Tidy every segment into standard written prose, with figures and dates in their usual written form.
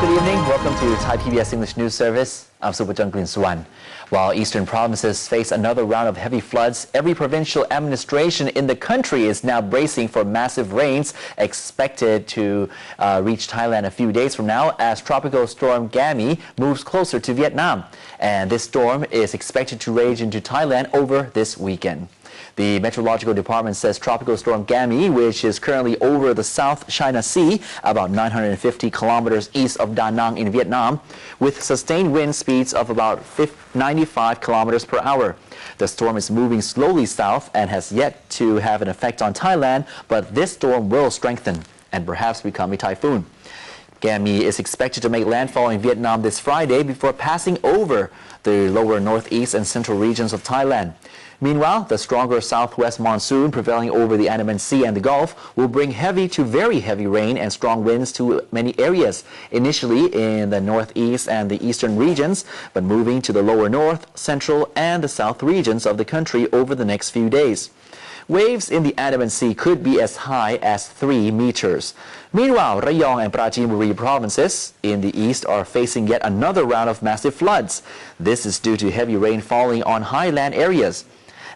Good evening. Welcome to Thai PBS English News Service. I'm Supajang Grinswan. While eastern provinces face another round of heavy floods, every provincial administration in the country is now bracing for massive rains expected to reach Thailand a few days from now as tropical storm Gami moves closer to Vietnam. And this storm is expected to rage into Thailand over this weekend. The Meteorological Department says Tropical Storm Gami, which is currently over the South China Sea, about 950 kilometers east of Da Nang in Vietnam, with sustained wind speeds of about 95 kilometers per hour. The storm is moving slowly south and has yet to have an effect on Thailand, but this storm will strengthen and perhaps become a typhoon. Gami is expected to make landfall in Vietnam this Friday before passing over the lower northeast and central regions of Thailand. Meanwhile, the stronger southwest monsoon prevailing over the Andaman Sea and the Gulf will bring heavy to very heavy rain and strong winds to many areas, initially in the northeast and the eastern regions, but moving to the lower north, central, and the south regions of the country over the next few days. Waves in the Andaman Sea could be as high as 3 meters. Meanwhile, Rayong and Prachinburi provinces in the east are facing yet another round of massive floods. This is due to heavy rain falling on highland areas.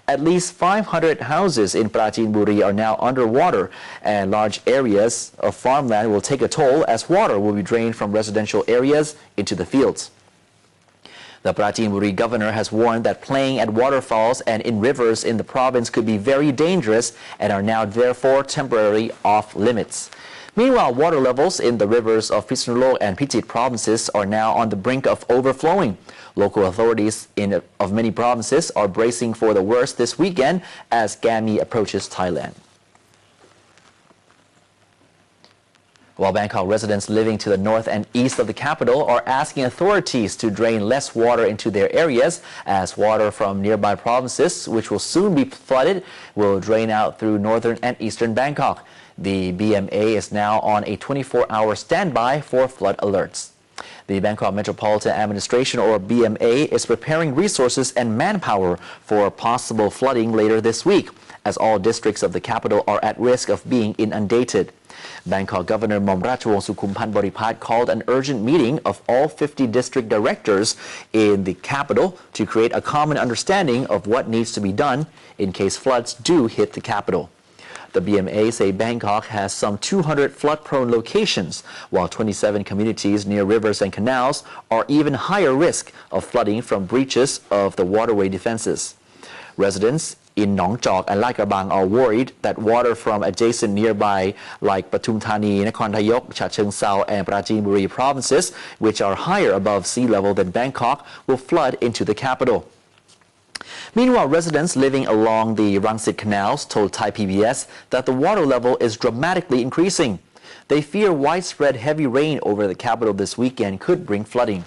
At least 500 houses in Prachinburi are now underwater, and large areas of farmland will take a toll as water will be drained from residential areas into the fields. The Prachinburi governor has warned that playing at waterfalls and in rivers in the province could be very dangerous and are now therefore temporarily off limits. Meanwhile, water levels in the rivers of Phitsanulok and Phichit provinces are now on the brink of overflowing. Local authorities of many provinces are bracing for the worst this weekend as Gami approaches Thailand. While Bangkok residents living to the north and east of the capital are asking authorities to drain less water into their areas as water from nearby provinces, which will soon be flooded, will drain out through northern and eastern Bangkok. The BMA is now on a 24-hour standby for flood alerts. The Bangkok Metropolitan Administration, or BMA, is preparing resources and manpower for possible flooding later this week, as all districts of the capital are at risk of being inundated. Bangkok Governor Mom Ratchawong Sukhumpan Boripat called an urgent meeting of all 50 district directors in the capital to create a common understanding of what needs to be done in case floods do hit the capital. The BMA say Bangkok has some 200 flood-prone locations, while 27 communities near rivers and canals are even higher risk of flooding from breaches of the waterway defenses. Residents in Nong Chok and Lai Krabang are worried that water from adjacent nearby like Pathum Thani, Nakhon Thayok, Chacheng Sao and Prachinburi provinces, which are higher above sea level than Bangkok, will flood into the capital. Meanwhile, residents living along the Rangsit canals told Thai PBS that the water level is dramatically increasing. They fear widespread heavy rain over the capital this weekend could bring flooding.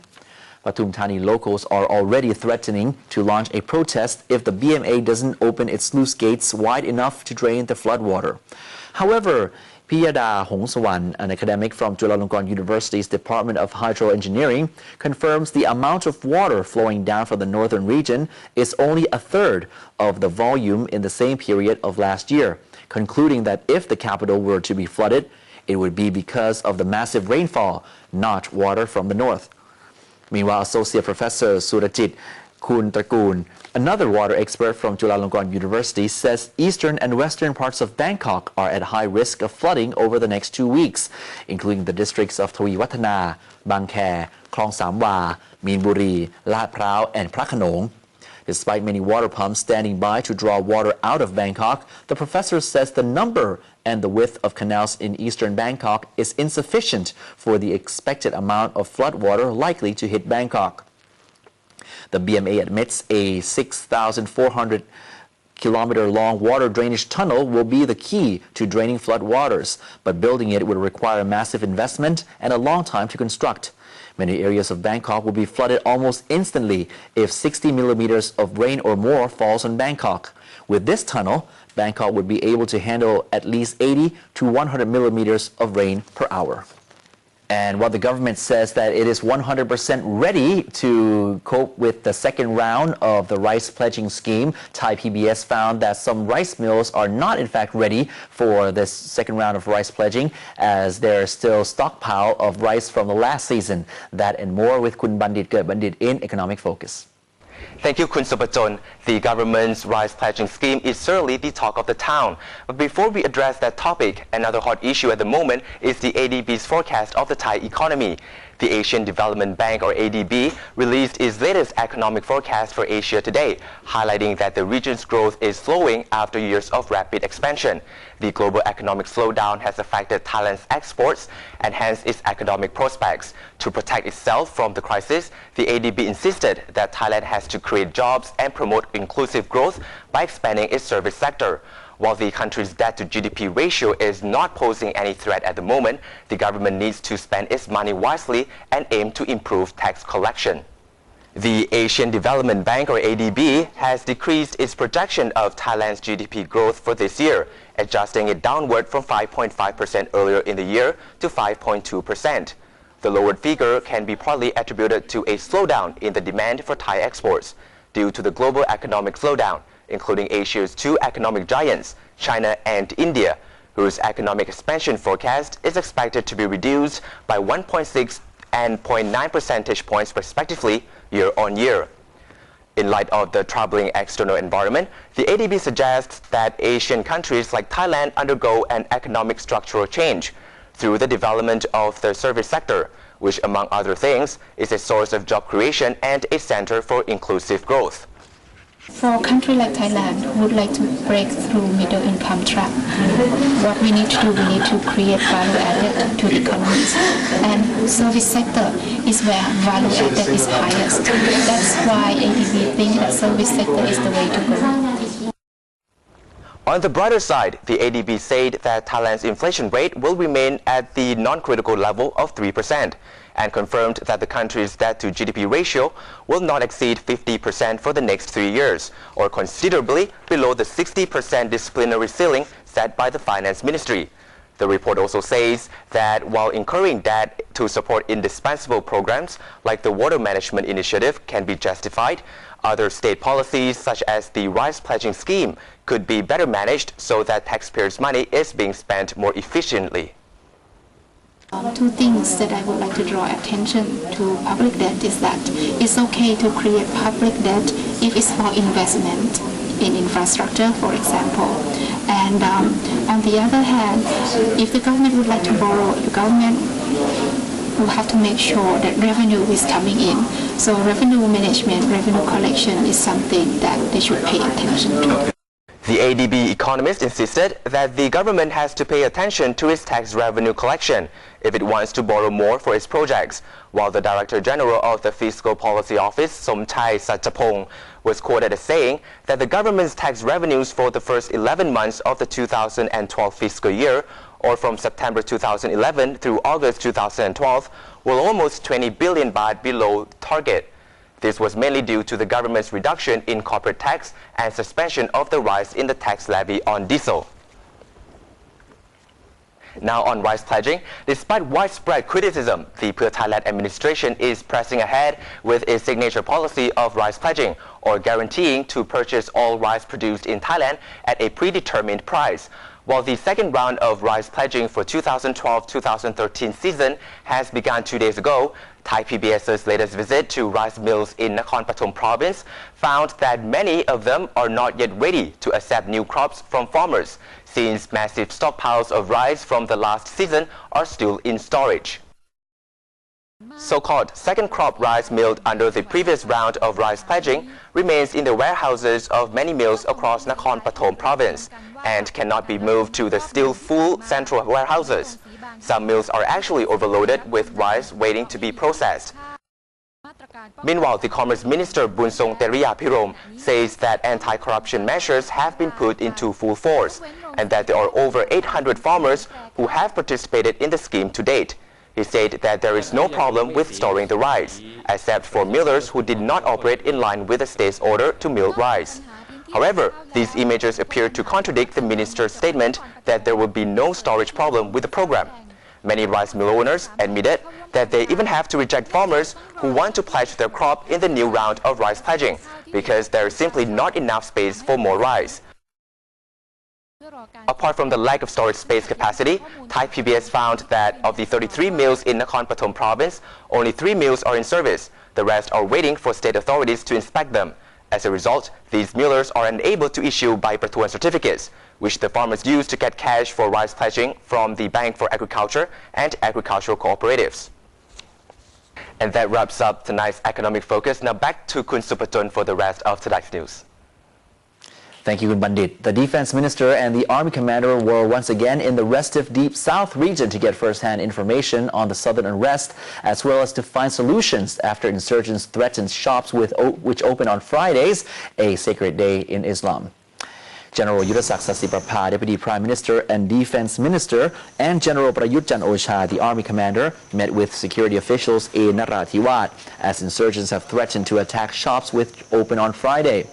Pathum Thani locals are already threatening to launch a protest if the BMA doesn't open its sluice gates wide enough to drain the floodwater. However, Piyada Hongsawan, an academic from Chulalongkorn University's Department of Hydroengineering, confirms the amount of water flowing down from the northern region is only a third of the volume in the same period of last year, concluding that if the capital were to be flooded, it would be because of the massive rainfall, not water from the north. Meanwhile, Associate Professor Surajit Kuntrakoon, another water expert from Chulalongkorn University, says eastern and western parts of Bangkok are at high risk of flooding over the next 2 weeks, including the districts of Thawi Wattana, Bang Khae, Klong Samwa, Meenburi, Lat Prao, and Phra Khanong. Despite many water pumps standing by to draw water out of Bangkok, the professor says the number and the width of canals in eastern Bangkok is insufficient for the expected amount of floodwater likely to hit Bangkok. The BMA admits a 6,400 kilometer-long water drainage tunnel will be the key to draining floodwaters, but building it would require massive investment and a long time to construct. Many areas of Bangkok will be flooded almost instantly if 60 millimeters of rain or more falls on Bangkok. With this tunnel, Bangkok would be able to handle at least 80 to 100 millimeters of rain per hour. And while the government says that it is 100% ready to cope with the second round of the rice pledging scheme, ThaiPBS found that some rice mills are not in fact ready for this second round of rice pledging, as there is still stockpile of rice from the last season. That and more with Kun Bandit Ger Bandit in Economic Focus. Thank you, Kun Supachon. The government's rice pledging scheme is certainly the talk of the town. But before we address that topic, another hot issue at the moment is the ADB's forecast of the Thai economy. The Asian Development Bank, or ADB, released its latest economic forecast for Asia today, highlighting that the region's growth is slowing after years of rapid expansion. The global economic slowdown has affected Thailand's exports and hence its economic prospects. To protect itself from the crisis, the ADB insisted that Thailand has to create jobs and promote inclusive growth by expanding its service sector. While the country's debt-to-GDP ratio is not posing any threat at the moment, the government needs to spend its money wisely and aim to improve tax collection. The Asian Development Bank, or ADB, has decreased its projection of Thailand's GDP growth for this year, adjusting it downward from 5.5% earlier in the year to 5.2%. The lowered figure can be partly attributed to a slowdown in the demand for Thai exports due to the global economic slowdown, including Asia's two economic giants, China and India, whose economic expansion forecast is expected to be reduced by 1.6 and 0.9 percentage points respectively year on year. In light of the troubling external environment, the ADB suggests that Asian countries like Thailand undergo an economic structural change through the development of the service sector, which among other things is a source of job creation and a center for inclusive growth. For a country like Thailand who would like to break through middle income trap, what we need to do, we need to create value added to the economies. And service sector is where value added is highest. That's why ADB thinks that service sector is the way to go. On the brighter side, the ADB said that Thailand's inflation rate will remain at the non-critical level of 3%. And confirmed that the country's debt-to-GDP ratio will not exceed 50% for the next 3 years, or considerably below the 60% disciplinary ceiling set by the Finance Ministry. The report also says that while incurring debt to support indispensable programs like the Water Management Initiative can be justified, other state policies such as the rice pledging scheme could be better managed so that taxpayers' money is being spent more efficiently. Two things that I would like to draw attention to public debt is that it's okay to create public debt if it's for investment in infrastructure, for example. And on the other hand, if the government would like to borrow, the government will have to make sure that revenue is coming in. So revenue management, revenue collection is something that they should pay attention to. The ADB economist insisted that the government has to pay attention to its tax revenue collection if it wants to borrow more for its projects, while the Director General of the Fiscal Policy Office, Somchai Satchapong, was quoted as saying that the government's tax revenues for the first 11 months of the 2012 fiscal year, or from September 2011 through August 2012, were almost 20 billion baht below target. This was mainly due to the government's reduction in corporate tax and suspension of the rise in the tax levy on diesel. Now on rice pledging, despite widespread criticism, the Pheu Thailand administration is pressing ahead with its signature policy of rice pledging, or guaranteeing to purchase all rice produced in Thailand at a predetermined price. While the second round of rice pledging for 2012-2013 season has begun 2 days ago, ThaiPBS's latest visit to rice mills in Nakhon Pathom province found that many of them are not yet ready to accept new crops from farmers, since massive stockpiles of rice from the last season are still in storage. So-called second crop rice milled under the previous round of rice pledging remains in the warehouses of many mills across Nakhon Pathom province and cannot be moved to the still full central warehouses. Some mills are actually overloaded with rice waiting to be processed. Meanwhile, the Commerce Minister Bunsong Teriyapirom says that anti-corruption measures have been put into full force and that there are over 800 farmers who have participated in the scheme to date. He said that there is no problem with storing the rice, except for millers who did not operate in line with the state's order to mill rice. However, these images appear to contradict the minister's statement that there will be no storage problem with the program. Many rice mill owners admitted that they even have to reject farmers who want to pledge their crop in the new round of rice pledging because there is simply not enough space for more rice. Apart from the lack of storage space capacity, ThaiPBS found that of the 33 mills in Nakhon Pathom province, only 3 mills are in service. The rest are waiting for state authorities to inspect them. As a result, these millers are unable to issue Bai Pratuan certificates, which the farmers use to get cash for rice pledging from the Bank for Agriculture and agricultural cooperatives. And that wraps up tonight's economic focus. Now back to Kun Supatun for the rest of tonight's news. Thank you, Kun Bandit. The Defense Minister and the Army Commander were once again in the restive Deep South region to get first-hand information on the southern unrest, as well as to find solutions after insurgents threatened shops which open on Fridays, a sacred day in Islam. General Yudasak Sasiprapha, Deputy Prime Minister and Defense Minister, and General Prayut Chan-o-cha, the Army Commander, met with security officials in Narathiwat as insurgents have threatened to attack shops which open on Friday.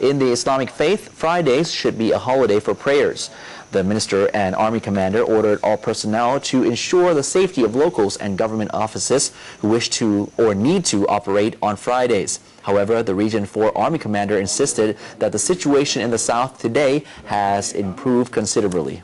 In the Islamic faith, Fridays should be a holiday for prayers. The Minister and Army Commander ordered all personnel to ensure the safety of locals and government offices who wish to or need to operate on Fridays. However, the Region 4 Army Commander insisted that the situation in the south today has improved considerably.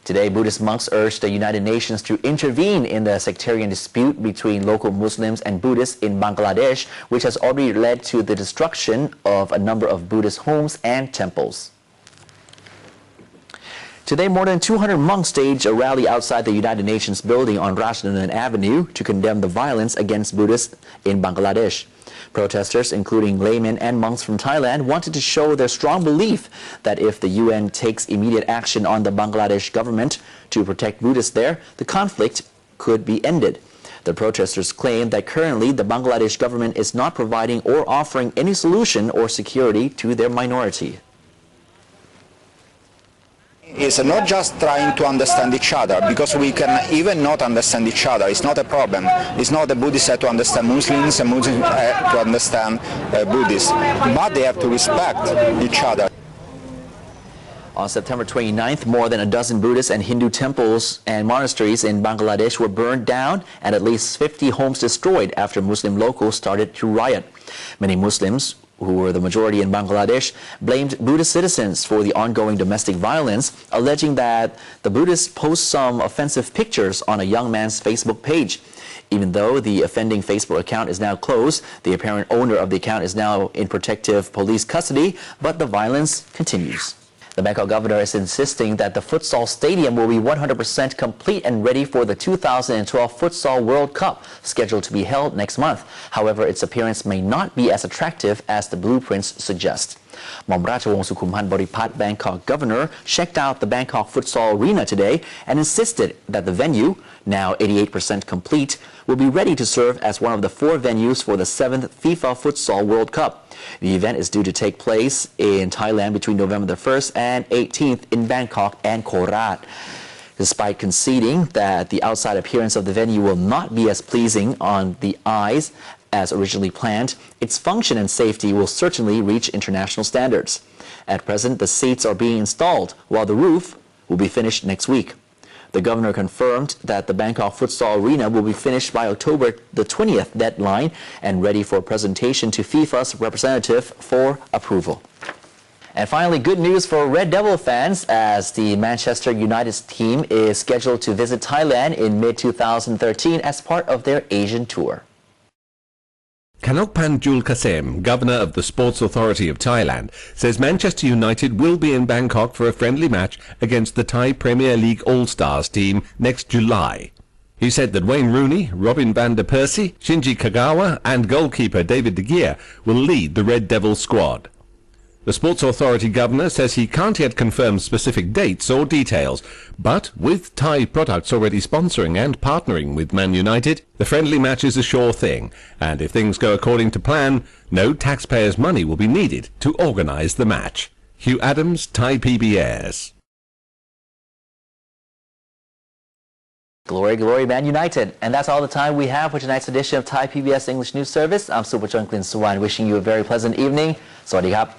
Today, Buddhist monks urged the United Nations to intervene in the sectarian dispute between local Muslims and Buddhists in Bangladesh, which has already led to the destruction of a number of Buddhist homes and temples. Today, more than 200 monks staged a rally outside the United Nations building on Rajadamnern Avenue to condemn the violence against Buddhists in Bangladesh. Protesters, including laymen and monks from Thailand, wanted to show their strong belief that if the UN takes immediate action on the Bangladesh government to protect Buddhists there, the conflict could be ended. The protesters claim that currently the Bangladesh government is not providing or offering any solution or security to their minority. Is not just trying to understand each other, because we can even not understand each other. It's not a problem. It's not the Buddhists have to understand Muslims and Muslims have to understand Buddhists, but they have to respect each other. On September 29th, more than a dozen Buddhist and Hindu temples and monasteries in Bangladesh were burned down and at least 50 homes destroyed after Muslim locals started to riot. Many Muslims, who were the majority in Bangladesh, blamed Buddhist citizens for the ongoing domestic violence, alleging that the Buddhists post some offensive pictures on a young man's Facebook page. Even though the offending Facebook account is now closed, the apparent owner of the account is now in protective police custody, but the violence continues. The Bangkok governor is insisting that the futsal stadium will be 100% complete and ready for the 2012 Futsal World Cup, scheduled to be held next month. However, its appearance may not be as attractive as the blueprints suggest. Mom Ratchawong Sukhumhan Boripat, Bangkok governor, checked out the Bangkok Futsal Arena today and insisted that the venue, now 88% complete, will be ready to serve as one of the 4 venues for the 7th FIFA Futsal World Cup. The event is due to take place in Thailand between November the 1st and 18th in Bangkok and Korat. Despite conceding that the outside appearance of the venue will not be as pleasing on the eyes as originally planned, its function and safety will certainly reach international standards. At present, the seats are being installed, while the roof will be finished next week. The governor confirmed that the Bangkok Futsal Arena will be finished by October the 20th deadline and ready for presentation to FIFA's representative for approval. And finally, good news for Red Devil fans, as the Manchester United team is scheduled to visit Thailand in mid-2013 as part of their Asian tour. Kanokpan Julkasem, Governor of the Sports Authority of Thailand, says Manchester United will be in Bangkok for a friendly match against the Thai Premier League All-Stars team next July. He said that Wayne Rooney, Robin van der Persie, Shinji Kagawa and goalkeeper David De Gea will lead the Red Devil squad. The Sports Authority Governor says he can't yet confirm specific dates or details, but with Thai products already sponsoring and partnering with Man United, the friendly match is a sure thing, and if things go according to plan, no taxpayers' money will be needed to organise the match. Hugh Adams, ThaiPBS. Glory, glory, Man United. And that's all the time we have for tonight's edition of ThaiPBS English News Service. I'm Supachon Klin Suwan, wishing you a very pleasant evening. Sawadee krap.